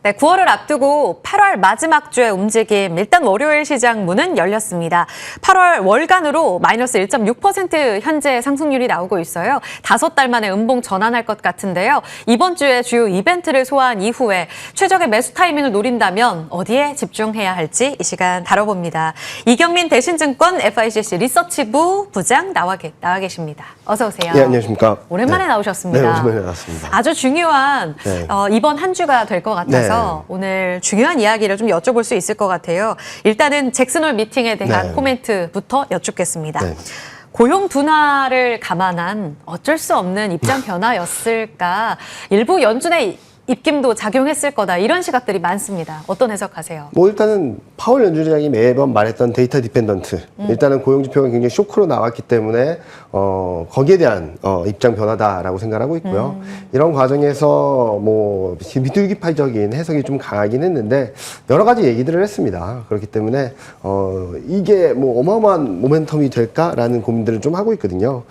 네, 9월을 앞두고 8월 마지막 주의 움직임, 일단 월요일 시장 문은 열렸습니다. 8월 월간으로 마이너스 1.6% 현재 상승률이 나오고 있어요. 5달 만에 음봉 전환할 것 같은데요. 이번 주에 주요 이벤트를 소화한 이후에 최적의 매수 타이밍을 노린다면 어디에 집중해야 할지 이 시간 다뤄봅니다. 이경민 대신증권 FICC 리서치부 부장 나와 계십니다. 어서 오세요. 네, 안녕하십니까. 오랜만에 나오셨습니다. 네, 오랜만에 나왔습니다. 아주 중요한 이번 한 주가 될 것 같아서 오늘 중요한 이야기를 좀 여쭤볼 수 있을 것 같아요. 일단은 잭슨홀 미팅에 대한 코멘트부터 여쭙겠습니다. 고용 둔화를 감안한 어쩔 수 없는 입장 변화였을까? 일부 연준의 입김도 작용했을 거다. 이런 시각들이 많습니다. 어떤 해석하세요? 일단은 파월 연준의장이 매번 말했던 데이터 디펜던트. 일단은 고용 지표가 굉장히 쇼크로 나왔기 때문에 거기에 대한 입장 변화다라고 생각하고 있고요. 이런 과정에서 비둘기파적인 해석이 좀 강하긴 했는데 여러 가지 얘기들을 했습니다. 그렇기 때문에 이게 어마어마한 모멘텀이 될까라는 고민들을 좀 하고 있거든요.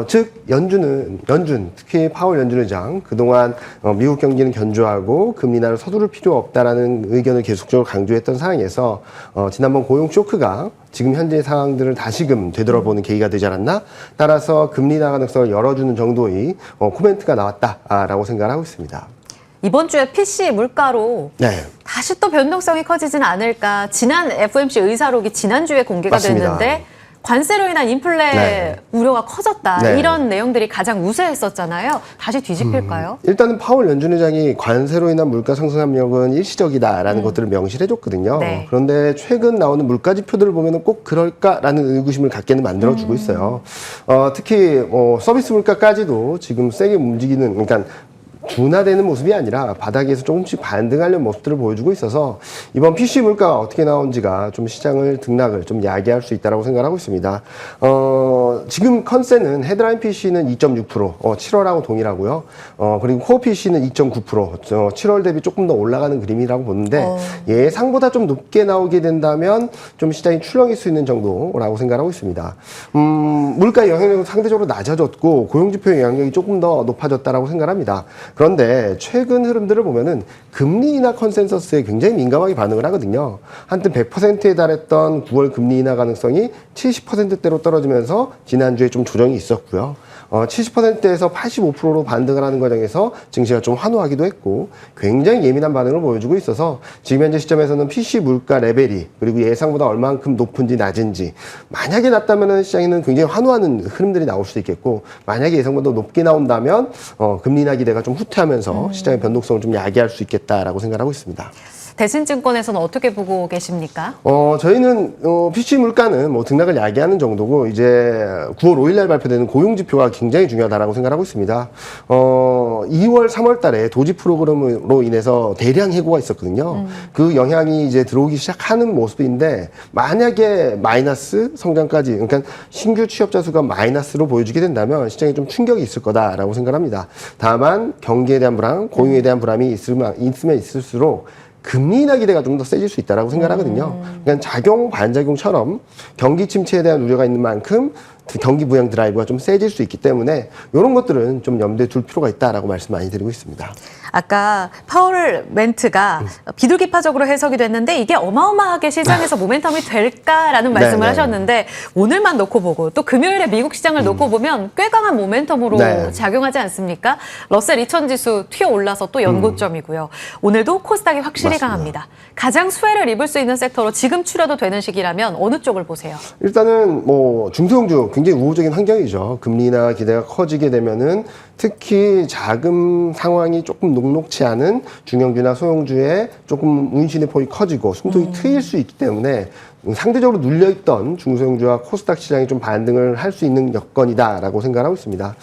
즉 연준 특히 파월 연준의장 그동안 미국 경기는 견조하고 금리 인하를 서두를 필요 없다라는 의견을 계속적으로 강조했던 상황에서 지난번 고용 쇼크가 지금 현재의 상황들을 다시금 되돌아보는 계기가 되지 않았나? 따라서 금리 인하 가능성을 열어주는 정도의 코멘트가 나왔다라고 생각을 하고 있습니다. 이번 주에 PC 물가로 다시 또 변동성이 커지진 않을까? 지난 FOMC 의사록이 지난주에 공개가 맞습니다. 됐는데 관세로 인한 인플레 우려가 커졌다. 이런 내용들이 가장 우세했었잖아요. 다시 뒤집힐까요? 일단은 파월 연준의장이 관세로 인한 물가 상승 압력은 일시적이다라는 것들을 명시를 해줬거든요. 그런데 최근 나오는 물가 지표들을 보면 꼭 그럴까라는 의구심을 갖게는 만들어주고 있어요. 특히 서비스 물가까지도 지금 세게 움직이는, 그러니까 둔화되는 모습이 아니라 바닥에서 조금씩 반등하려는 모습들을 보여주고 있어서 이번 PC 물가가 어떻게 나온지가 좀 시장을 등락을 좀 야기할 수 있다고 생각하고 있습니다. 지금 컨센은 헤드라인 PC는 2.6%, 7월하고 동일하고요. 그리고 코어 PC는 2.9%, 7월 대비 조금 더 올라가는 그림이라고 보는데 예상보다 좀 높게 나오게 된다면 좀 시장이 출렁일 수 있는 정도라고 생각하고 있습니다. 물가 영향력은 상대적으로 낮아졌고 고용지표 영향력이 조금 더 높아졌다라고 생각합니다. 그런데 최근 흐름들을 보면은 금리 인하 컨센서스에 굉장히 민감하게 반응을 하거든요. 한때 100%에 달했던 9월 금리 인하 가능성이 70%대로 떨어지면서 지난주에 좀 조정이 있었고요. 70%대에서 85%로 반등을 하는 과정에서 증시가 좀 환호하기도 했고 굉장히 예민한 반응을 보여주고 있어서 지금 현재 시점에서는 PC 물가 레벨이 그리고 예상보다 얼만큼 높은지 낮은지 만약에 낮다면 시장에는 굉장히 환호하는 흐름들이 나올 수도 있겠고 만약에 예상보다 높게 나온다면 금리 인하 기대가 좀 후퇴하면서 시장의 변동성을 좀 야기할 수 있겠다라고 생각하고 있습니다. 대신증권에서는 어떻게 보고 계십니까? 저희는 PC 물가는 등락을 야기하는 정도고 이제 9월 5일 날 발표되는 고용 지표가 굉장히 중요하다라고 생각하고 있습니다. 2월, 3월 달에 도지 프로그램으로 인해서 대량 해고가 있었거든요. 그 영향이 이제 들어오기 시작하는 모습인데 만약에 마이너스 성장까지 그러니까 신규 취업자 수가 마이너스로 보여주게 된다면 시장에 좀 충격이 있을 거다라고 생각합니다. 다만 경기에 대한 불안, 고용에 대한 불안이 있으면 있을수록 금리 인하 기대가 좀 더 세질 수 있다고 생각하거든요. 그러니까 작용, 반작용처럼 경기 침체에 대한 우려가 있는 만큼 경기 부양 드라이브가 좀 세질 수 있기 때문에 이런 것들은 좀 염두에 둘 필요가 있다라고 말씀 많이 드리고 있습니다. 아까 파월 멘트가 비둘기파적으로 해석이 됐는데 이게 어마어마하게 시장에서 모멘텀이 될까라는 말씀을 하셨는데 오늘만 놓고 보고 또 금요일에 미국 시장을 놓고 보면 꽤 강한 모멘텀으로 작용하지 않습니까? 러셀 2000 지수 튀어 올라서 또 연고점이고요. 오늘도 코스닥이 확실히 강합니다. 가장 수혜를 입을 수 있는 섹터로 지금 추려도 되는 시기라면 어느 쪽을 보세요? 일단은 중소형주 굉장히 우호적인 환경이죠. 금리 인하 기대가 커지게 되면은 특히 자금 상황이 조금 녹록치 않은 중형주나 소형주에 조금 운신의 폭이 커지고 숨통이 트일 수 있기 때문에 상대적으로 눌려있던 중소형주와 코스닥 시장이 좀 반등을 할 수 있는 여건이다라고 생각하고 있습니다.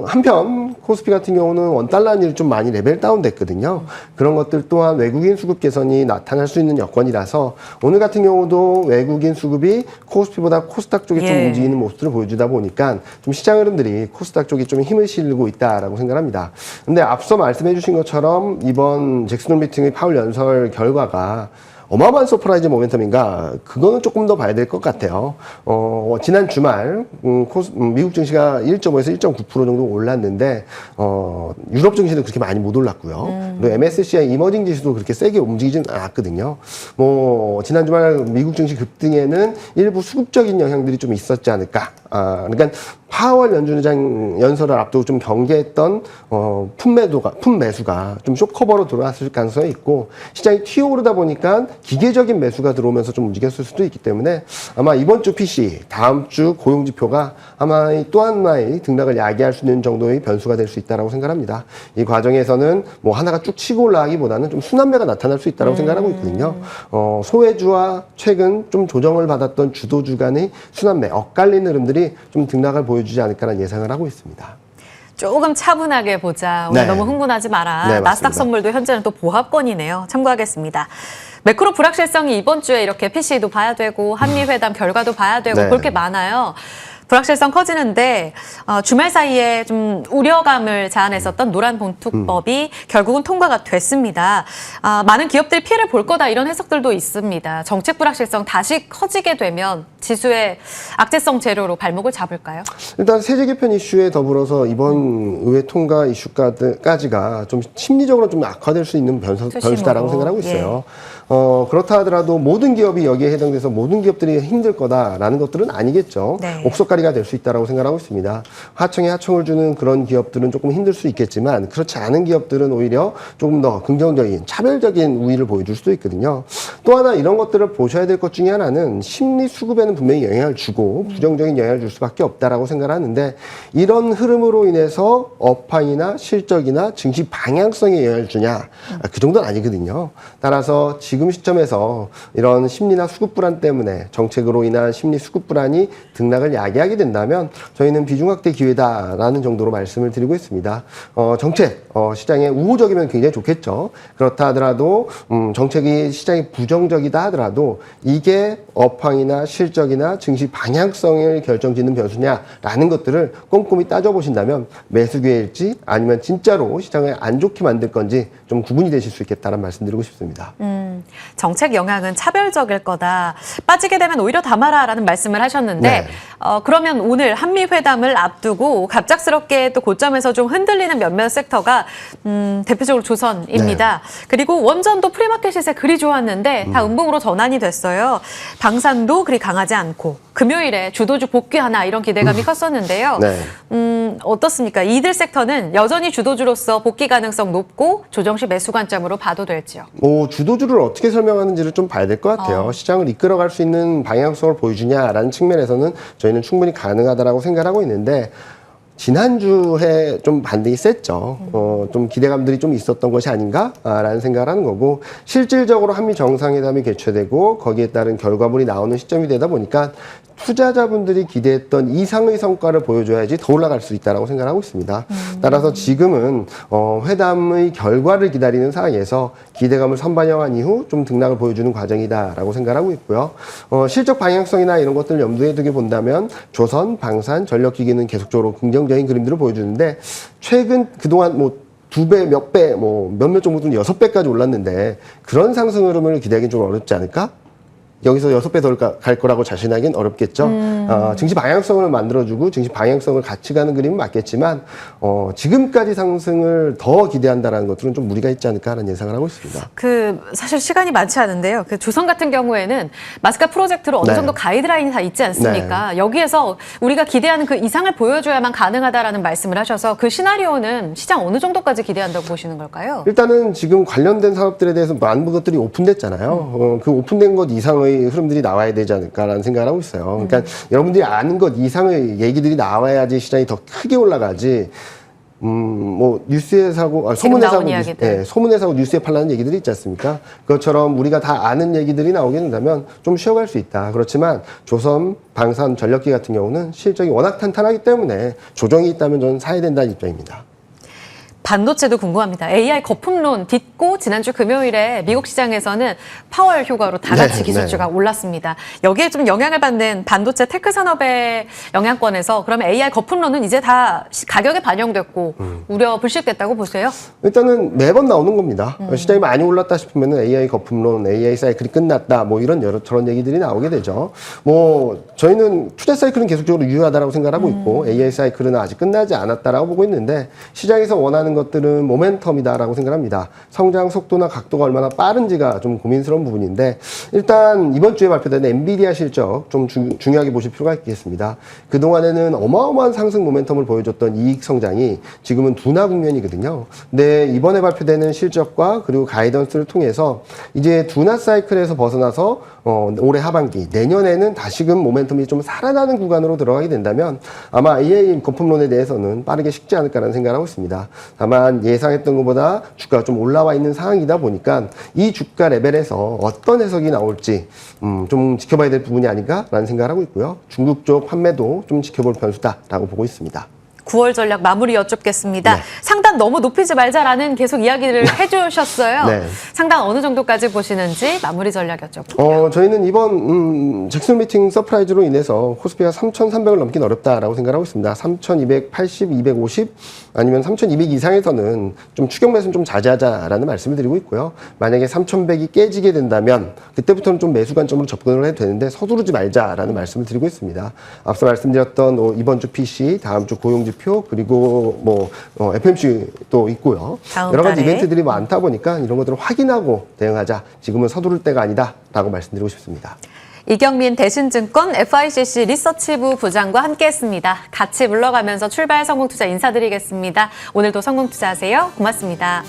한편 코스피 같은 경우는 원달러율이 좀 많이 레벨 다운됐거든요. 그런 것들 또한 외국인 수급 개선이 나타날 수 있는 여건이라서 오늘 같은 경우도 외국인 수급이 코스피보다 코스닥 쪽에 좀 움직이는 모습들을 보여주다 보니까 좀 시장 흐름들이 코스닥 쪽에 좀 힘을 실고 있다라고 생각합니다. 근데 앞서 말씀해 주신 것처럼 이번 잭슨홀 미팅의 파월 연설 결과가 어마어마한 서프라이즈 모멘텀인가? 그거는 조금 더 봐야 될 것 같아요. 지난 주말 미국 증시가 1.5에서 1.9% 정도 올랐는데 유럽 증시는 그렇게 많이 못 올랐고요. 그리고 MSCI 이머징 지수도 그렇게 세게 움직이진 않았거든요. 지난 주말 미국 증시 급등에는 일부 수급적인 영향들이 좀 있었지 않을까. 그러니까 파월 연준의장 연설을 앞두고 좀 경계했던 품매수가 좀 쇼커버로 들어왔을 가능성이 있고 시장이 튀어오르다 보니까 기계적인 매수가 들어오면서 좀 움직였을 수도 있기 때문에 아마 이번 주 PC, 다음 주 고용지표가 아마 또 하나의 등락을 야기할 수 있는 정도의 변수가 될 수 있다고 생각합니다. 이 과정에서는 뭐 하나가 쭉 치고 올라가기보다는 좀 순환매가 나타날 수 있다고 생각하고 있거든요. 소외주와 최근 좀 조정을 받았던 주도주 간의 순환매, 엇갈리는 흐름들이 좀 등락을 보여주지 않을까라는 예상을 하고 있습니다. 조금 차분하게 보자. 오늘 너무 흥분하지 마라. 네, 나스닥 선물도 현재는 또 보합권이네요. 참고하겠습니다. 매크로 불확실성이 이번 주에 이렇게 PC도 봐야 되고 한미회담 결과도 봐야 되고 볼 게 많아요. 불확실성 커지는데 주말 사이에 좀 우려감을 자아냈었던 노란 봉투법이 결국은 통과가 됐습니다. 많은 기업들이 피해를 볼 거다 이런 해석들도 있습니다. 정책 불확실성 다시 커지게 되면 지수의 악재성 재료로 발목을 잡을까요? 일단 세제 개편 이슈에 더불어서 이번 의회 통과 이슈까지가 좀 심리적으로 좀 악화될 수 있는 변수다라고 생각하고 있어요. 그렇다 하더라도 모든 기업이 여기에 해당돼서 모든 기업들이 힘들 거다라는 것들은 아니겠죠. 옥석가리가 될 수 있다고 생각하고 있습니다. 하청에 하청을 주는 그런 기업들은 조금 힘들 수 있겠지만 그렇지 않은 기업들은 오히려 조금 더 긍정적인 차별적인 우위를 보여줄 수도 있거든요. 또 하나 이런 것들을 보셔야 될 것 중에 하나는 심리 수급에는 분명히 영향을 주고 부정적인 영향을 줄 수밖에 없다라고 생각하는데 이런 흐름으로 인해서 업황이나 실적이나 증시 방향성에 영향을 주냐 그 정도는 아니거든요. 따라서 지금 시점에서 이런 심리나 수급 불안 때문에 정책으로 인한 심리 수급 불안이 등락을 야기하게 된다면 저희는 비중 확대 기회다라는 정도로 말씀을 드리고 있습니다. 정책 시장에 우호적이면 굉장히 좋겠죠. 그렇다 하더라도 정책이 시장이 부정적이다 하더라도 이게 업황이나 실적이나 증시 방향성을 결정짓는 변수냐라는 것들을 꼼꼼히 따져보신다면 매수 기회일지 아니면 진짜로 시장을 안 좋게 만들 건지 좀 구분이 되실 수 있겠다는 말씀드리고 싶습니다. 정책 영향은 차별적일 거다. 빠지게 되면 오히려 담아라라는 말씀을 하셨는데 그러면 오늘 한미회담을 앞두고 갑작스럽게 또 고점에서 좀 흔들리는 몇몇 섹터가 대표적으로 조선입니다. 그리고 원전도 프리마켓 시세 그리 좋았는데 다 음봉으로 전환이 됐어요. 방산도 그리 강하지 않고 금요일에 주도주 복귀하나 이런 기대감이 컸었는데요. 어떻습니까? 이들 섹터는 여전히 주도주로서 복귀 가능성 높고 조정 시 매수 관점으로 봐도 될지요? 주도주를 어떻게 설명하는지를 좀 봐야 될 것 같아요. 시장을 이끌어갈 수 있는 방향성을 보여주냐라는 측면에서는 저희는 충분히 가능하다라고 생각하고 있는데 지난주에 좀 반등이 셌죠. 좀 기대감들이 좀 있었던 것이 아닌가라는 생각을 하는 거고 실질적으로 한미 정상회담이 개최되고 거기에 따른 결과물이 나오는 시점이 되다 보니까 투자자분들이 기대했던 이상의 성과를 보여줘야지 더 올라갈 수 있다고 생각하고 있습니다. 따라서 지금은 회담의 결과를 기다리는 상황에서 기대감을 선반영한 이후 좀 등락을 보여주는 과정이다라고 생각하고 있고요. 실적 방향성이나 이런 것들을 염두에 두게 본다면 조선, 방산, 전력기기는 계속적으로 긍정적인 그림들을 보여주는데 최근 그동안 두 배, 몇 배, 몇몇 종목들은 6배까지 올랐는데 그런 상승 흐름을 기대하기는 좀 어렵지 않을까? 여기서 6배 더 갈 거라고 자신하기는 어렵겠죠. 증시 방향성을 만들어주고 증시 방향성을 같이 가는 그림은 맞겠지만 지금까지 상승을 더 기대한다는 것들은 좀 무리가 있지 않을까 하는 예상을 하고 있습니다. 사실 시간이 많지 않은데요. 조선 같은 경우에는 마스카 프로젝트로 어느 정도 가이드라인이 다 있지 않습니까? 여기에서 우리가 기대하는 그 이상을 보여줘야만 가능하다라는 말씀을 하셔서 그 시나리오는 시장 어느 정도까지 기대한다고 보시는 걸까요? 일단은 지금 관련된 사업들에 대해서 많은 것들이 오픈됐잖아요. 그 오픈된 것 이상의 흐름들이 나와야 되지 않을까라는 생각을 하고 있어요. 그러니까 여러분들이 아는 것 이상의 얘기들이 나와야지 시장이 더 크게 올라가지. 뉴스에서 하고 소문에서 하고 뉴스에 팔라는 얘기들이 있지 않습니까? 그것처럼 우리가 다 아는 얘기들이 나오게 된다면 좀 쉬어갈 수 있다. 그렇지만 조선, 방산, 전력기 같은 경우는 실적이 워낙 탄탄하기 때문에 조정이 있다면 저는 사야 된다는 입장입니다. 반도체도 궁금합니다. AI 거품론 딛고 지난주 금요일에 미국 시장에서는 파월 휴가로 다 같이 네, 기술주가 네. 올랐습니다. 여기에 좀 영향을 받는 반도체 테크 산업의 영향권에서 그러면 AI 거품론은 이제 다 가격에 반영됐고 우려 불식됐다고 보세요? 일단은 매번 나오는 겁니다. 시장이 많이 올랐다 싶으면 AI 거품론, AI 사이클이 끝났다, 뭐 이런 저런 얘기들이 나오게 되죠. 뭐 저희는 투자 사이클은 계속적으로 유효하다라고 생각하고 있고 AI 사이클은 아직 끝나지 않았다라고 보고 있는데 시장에서 원하는 것들은 모멘텀이다라고 생각합니다. 성장 속도나 각도가 얼마나 빠른지가 좀 고민스러운 부분인데 일단 이번 주에 발표된 엔비디아 실적 좀 중요하게 보실 필요가 있겠습니다. 그동안에는 어마어마한 상승 모멘텀을 보여줬던 이익 성장이 지금은 둔화 국면이거든요. 근데 이번에 발표되는 실적과 그리고 가이던스를 통해서 이제 둔화 사이클에서 벗어나서 올해 하반기 내년에는 다시금 모멘텀이 좀 살아나는 구간으로 들어가게 된다면 아마 AI 거품론에 대해서는 빠르게 식지 않을까라는 생각을 하고 있습니다. 다만 예상했던 것보다 주가가 좀 올라와 있는 상황이다 보니까 이 주가 레벨에서 어떤 해석이 나올지 좀 지켜봐야 될 부분이 아닌가라는 생각을 하고 있고요. 중국 쪽 판매도 좀 지켜볼 변수다라고 보고 있습니다. 9월 전략 마무리 여쭙겠습니다. 네. 상단 너무 높이지 말자라는 계속 이야기를 해주셨어요. 네. 상단 어느 정도까지 보시는지 마무리 전략 여쭤볼게요. 저희는 이번 잭슨 미팅 서프라이즈로 인해서 코스피가 3,300을 넘긴 어렵다라고 생각하고 있습니다. 3,280, 250 아니면 3,200 이상에서는 좀 추격 매수는 좀 자제하자라는 말씀을 드리고 있고요. 만약에 3,100이 깨지게 된다면 그때부터는 좀 매수 관점으로 접근을 해도 되는데 서두르지 말자라는 말씀을 드리고 있습니다. 앞서 말씀드렸던 이번 주 PC, 다음 주 고용지표 그리고 뭐 FMC도 있고요. 여러 가지 이벤트들이 많다 보니까 이런 것들을 확인하고 대응하자. 지금은 서두를 때가 아니다라고 말씀드리고 싶습니다. 이경민 대신증권 FICC 리서치부 부장과 함께했습니다. 같이 물러가면서 출발 성공투자 인사드리겠습니다. 오늘도 성공투자하세요. 고맙습니다.